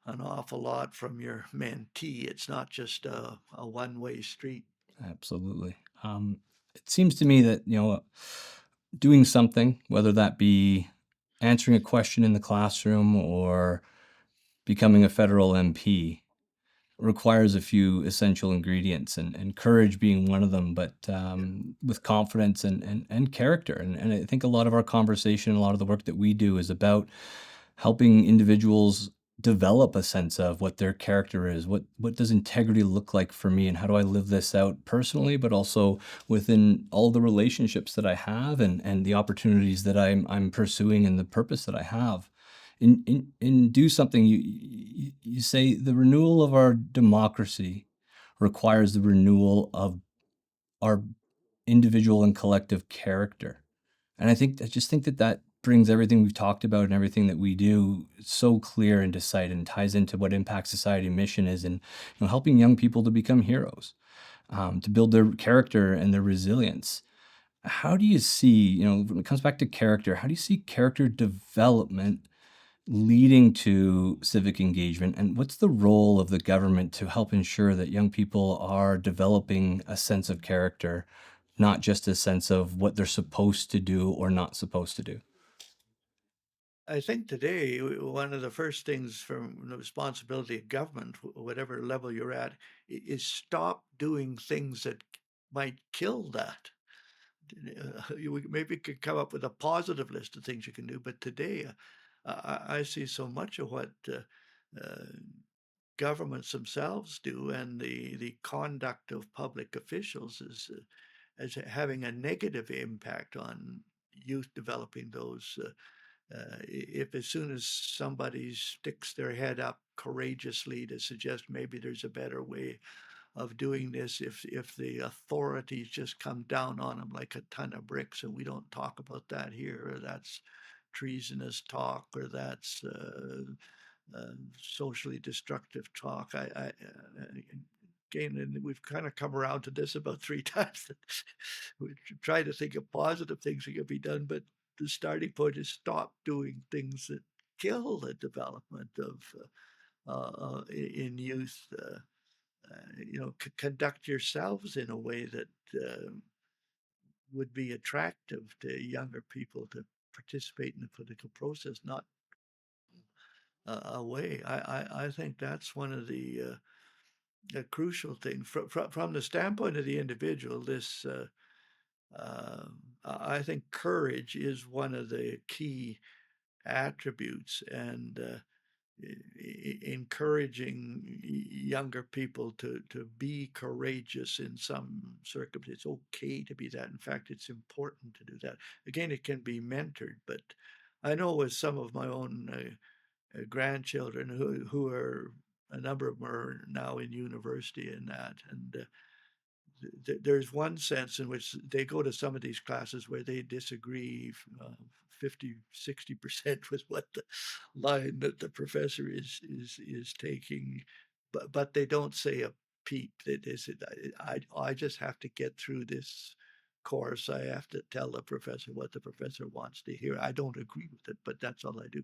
an awful lot from your mentee. It's not just a one-way street. Absolutely. It seems to me that, doing something, whether that be answering a question in the classroom or becoming a federal MP, requires a few essential ingredients, and courage being one of them, but with confidence and character. And I think a lot of our conversation, a lot of the work that we do is about helping individuals develop a sense of what their character is, what does integrity look like for me, and how do I live this out personally, but also within all the relationships that I have, and the opportunities that I'm pursuing, and the purpose that I have. In do something, you say the renewal of our democracy requires the renewal of our individual and collective character. And I just think that that brings everything we've talked about and everything that we do so clear into sight, and ties into what Impact Society mission is, and helping young people to become heroes, to build their character and their resilience. How do you see, when it comes back to character, how do you see character development leading to civic engagement? And what's the role of the government to help ensure that young people are developing a sense of character, not just a sense of what they're supposed to do or not supposed to do? I think today one of the first things from the responsibility of government, whatever level you're at, is stop doing things that might kill that. You maybe could come up with a positive list of things you can do, but today I see so much of what uh, governments themselves do and the conduct of public officials is as having a negative impact on youth developing those. If as soon as somebody sticks their head up courageously to suggest maybe there's a better way of doing this, if the authorities just come down on them like a ton of bricks, and we don't talk about that here, or that's treasonous talk, or that's socially destructive talk. Again, and we've kind of come around to this about three times. We try to think of positive things that can be done, but the starting point is stop doing things that kill the development of in youth. Conduct yourselves in a way that would be attractive to younger people to participate in the political process, not a way. I think that's one of the crucial things from the standpoint of the individual. I think courage is one of the key attributes, and encouraging younger people to be courageous in some circumstances. It's okay to be that. In fact, it's important to do that. Again, it can be mentored, but I know with some of my own grandchildren who are a number of them are now in university and that, and there's one sense in which they go to some of these classes where they disagree 50-60% with what the line that the professor is taking, but they don't say a peep. They said, I just have to get through this course. I have to tell the professor what the professor wants to hear. I don't agree with it, but that's all I do.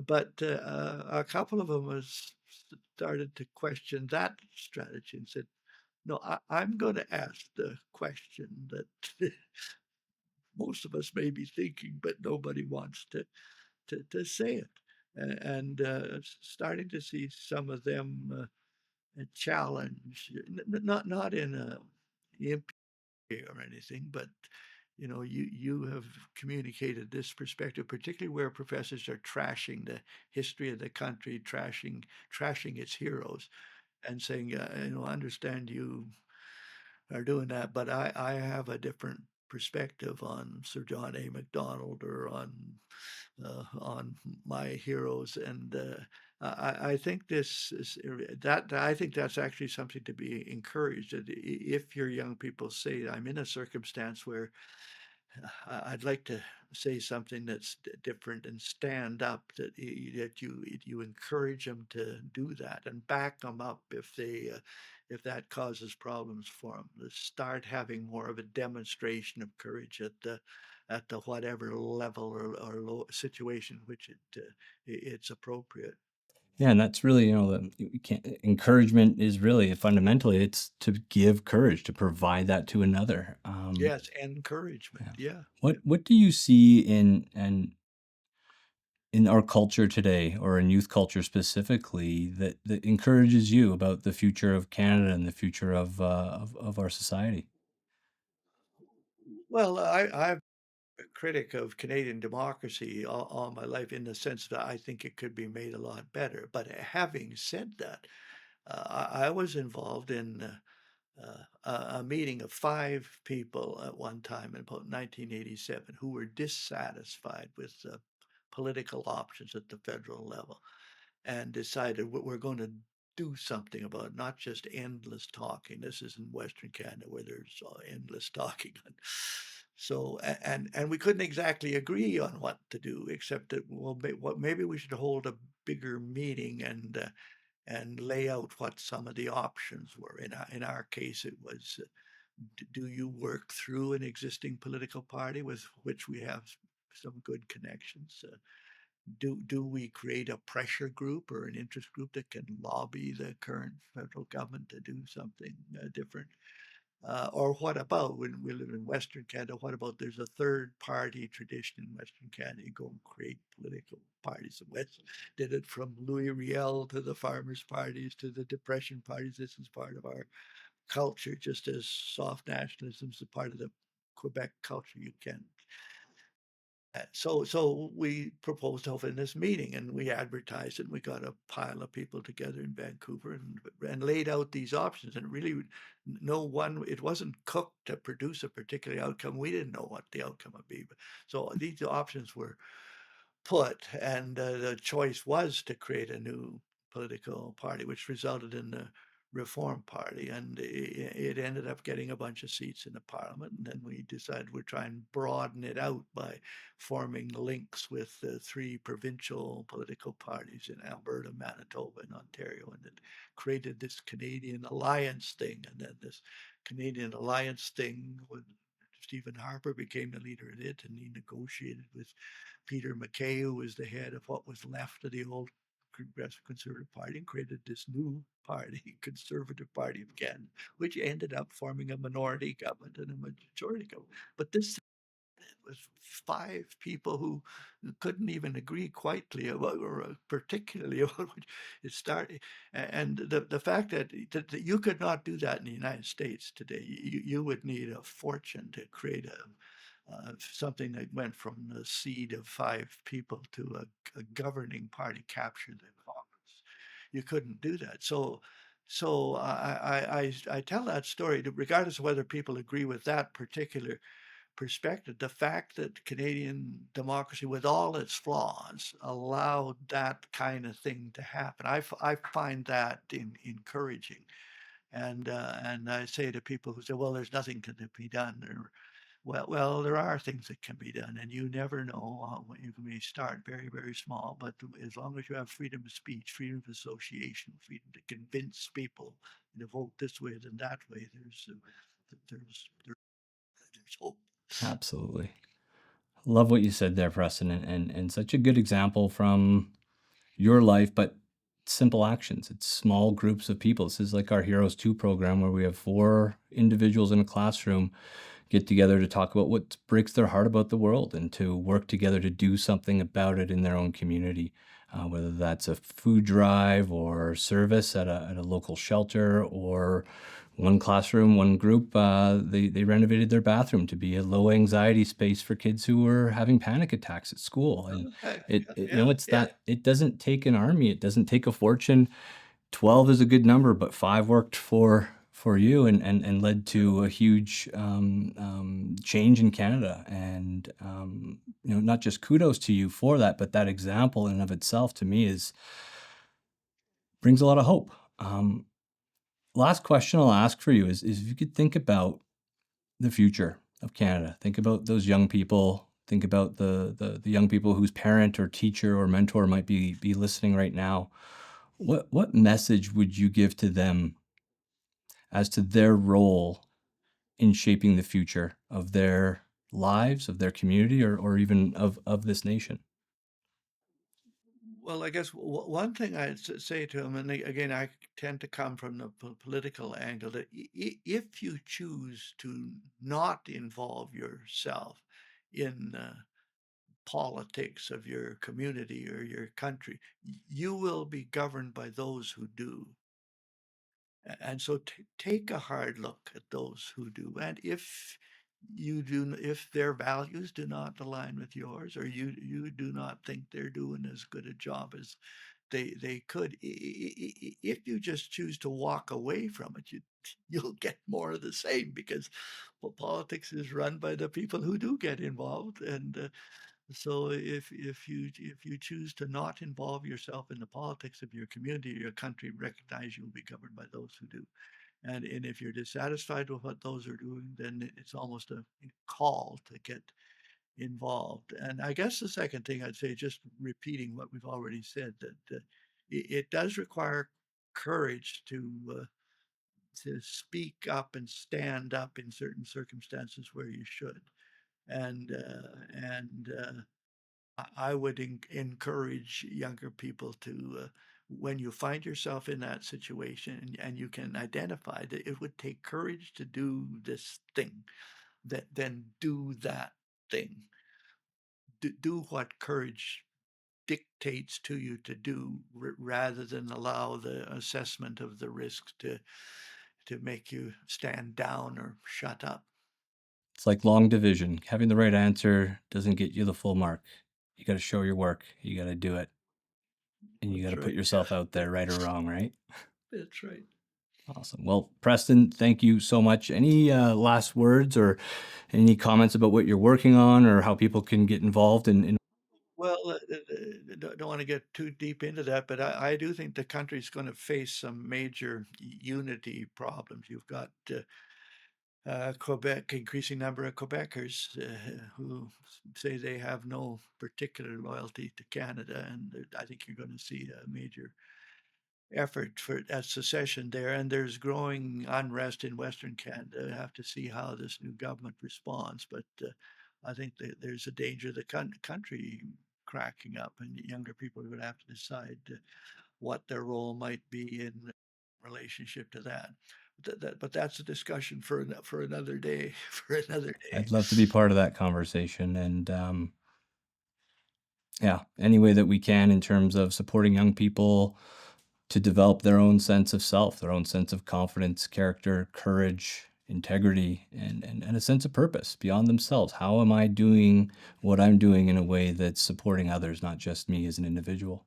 But a couple of them has started to question that strategy and said, no, I'm going to ask the question that most of us may be thinking, but nobody wants to say it. And starting to see some of them challenge, not in a imp or anything, but you have communicated this perspective, particularly where professors are trashing the history of the country, trashing its heroes, and saying, I understand you are doing that, but I have a different perspective on Sir John A. Macdonald or on my heroes, and I think this is that I think that's actually something to be encouraged. That if your young people say, "I'm in a circumstance where I'd like to say something that's different and stand up," that you encourage them to do that and back them up if that causes problems for them. To start having more of a demonstration of courage at the whatever level or situation which it's appropriate. Yeah, and that's really, you can't, encouragement is really fundamentally it's to give courage, to provide that to another. Yes, encouragement. Yeah. Yeah. What do you see in our culture today, or in youth culture specifically, that encourages you about the future of Canada and the future of our society? Well, I've a critic of Canadian democracy all my life in the sense that I think it could be made a lot better. But having said that, I was involved in a meeting of five people at one time in about 1987 who were dissatisfied with political options at the federal level and decided we're going to do something about it, not just endless talking. This is in Western Canada where there's endless talking. So, and we couldn't exactly agree on what to do, except that, well, maybe we should hold a bigger meeting and lay out what some of the options were. In our case, it was, do you work through an existing political party with which we have some good connections? Do we create a pressure group or an interest group that can lobby the current federal government to do something different? Or what about when we live in Western Canada? What about there's a third party tradition in Western Canada? You go and create political parties. The West did it from Louis Riel to the farmers' parties to the depression parties. This is part of our culture, just as soft nationalism is a part of the Quebec culture. You can So we proposed having this meeting, and we advertised it, and we got a pile of people together in Vancouver and laid out these options. And really, no one, it wasn't cooked to produce a particular outcome. We didn't know what the outcome would be. But so these options were put, and the choice was to create a new political party, which resulted in the Reform Party, and it ended up getting a bunch of seats in the Parliament. And then we decided we'd try and broaden it out by forming links with the three provincial political parties in Alberta, Manitoba, and Ontario, and it created this Canadian Alliance thing. And then this Canadian Alliance thing, when Stephen Harper became the leader of it, and he negotiated with Peter MacKay, who was the head of what was left of the old Progressive Conservative Party, and created this new party, Conservative Party of Canada, which ended up forming a minority government and a majority government. But this was five people who couldn't even agree quietly about, or particularly about what it started. And the fact that you could not do that in the United States today, you would need a fortune to create something that went from the seed of five people to a governing party capture the Congress. You couldn't do that. So I tell that story, regardless of whether people agree with that particular perspective. The fact that Canadian democracy, with all its flaws, allowed that kind of thing to happen, I find that encouraging. And I say to people who say, "Well, there's nothing can be done," or well, there are things that can be done, and you never know when you may start very, very small. But as long as you have freedom of speech, freedom of association, freedom to convince people to vote this way than that way, there's hope. Absolutely. Love what you said there, Preston, and such a good example from your life, but simple actions. It's small groups of people. This is like our Heroes 2 program where we have 4 individuals in a classroom get together to talk about what breaks their heart about the world and to work together to do something about it in their own community. Whether that's a food drive or service at a local shelter, or one classroom, one group, they renovated their bathroom to be a low anxiety space for kids who were having panic attacks at school. And Yeah, it's yeah. that it doesn't take an army, it doesn't take a fortune. 12 is a good number, but 5 worked for you and led to a huge change in Canada. And not just kudos to you for that, but that example in and of itself to me is brings a lot of hope. Last question I'll ask for you is if you could think about the future of Canada, think about those young people, think about the young people whose parent or teacher or mentor might be listening right now. What message would you give to them as to their role in shaping the future of their lives, of their community, or even of this nation? Well, I guess one thing I'd say to him, and again, I tend to come from the political angle, that if you choose to not involve yourself in politics of your community or your country, you will be governed by those who do. And so take a hard look at those who do. And if their values do not align with yours, or you do not think they're doing as good a job as they could, if you just choose to walk away from it, you'll get more of the same, because politics is run by the people who do get involved. And so if you choose to not involve yourself in the politics of your community or your country, recognize you'll be governed by those who do. And if you're dissatisfied with what those are doing, then it's almost a call to get involved. And I guess the second thing I'd say, just repeating what we've already said, that it does require courage to speak up and stand up in certain circumstances where you should. And I would encourage younger people to, when you find yourself in that situation, and you can identify that it would take courage to do this thing, that then do that thing. Do what courage dictates to you to do, rather than allow the assessment of the risks to make you stand down or shut up. It's like long division. Having the right answer doesn't get you the full mark. You got to show your work. You got to do it. And you got That's to put right. Yeah, yourself out there, right or wrong, right? that's right. Awesome. Well, Preston, thank you so much. Any last words or any comments about what you're working on or how people can get involved in Well, don't want to get too deep into that, but I do think the country's going to face some major unity problems. You've got Quebec, increasing number of Quebecers who say they have no particular loyalty to Canada, and I think you're going to see a major effort for at secession there. And there's growing unrest in Western Canada. We have to see how this new government responds, but I think that there's a danger of the country cracking up, and younger people are going to have to decide what their role might be in relationship to that. But that's a discussion for another day. For another day. I'd love to be part of that conversation. And yeah, any way that we can in terms of supporting young people to develop their own sense of self, their own sense of confidence, character, courage, integrity, and a sense of purpose beyond themselves. How am I doing what I'm doing in a way that's supporting others, not just me as an individual?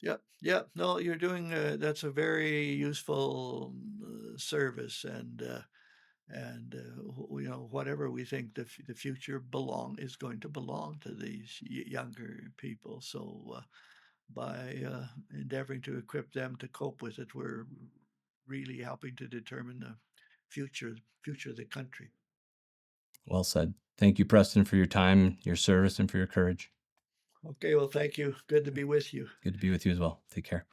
Yep, yep. No, you're doing that's a very useful service, and you know, whatever we think the future belong is going to belong to these younger people. So by endeavoring to equip them to cope with it, we're really helping to determine the future of the country. Well said. Thank you, Preston, for your time, your service, and for your courage. Okay, well, thank you. Good to be with you. Good to be with you as well. Take care.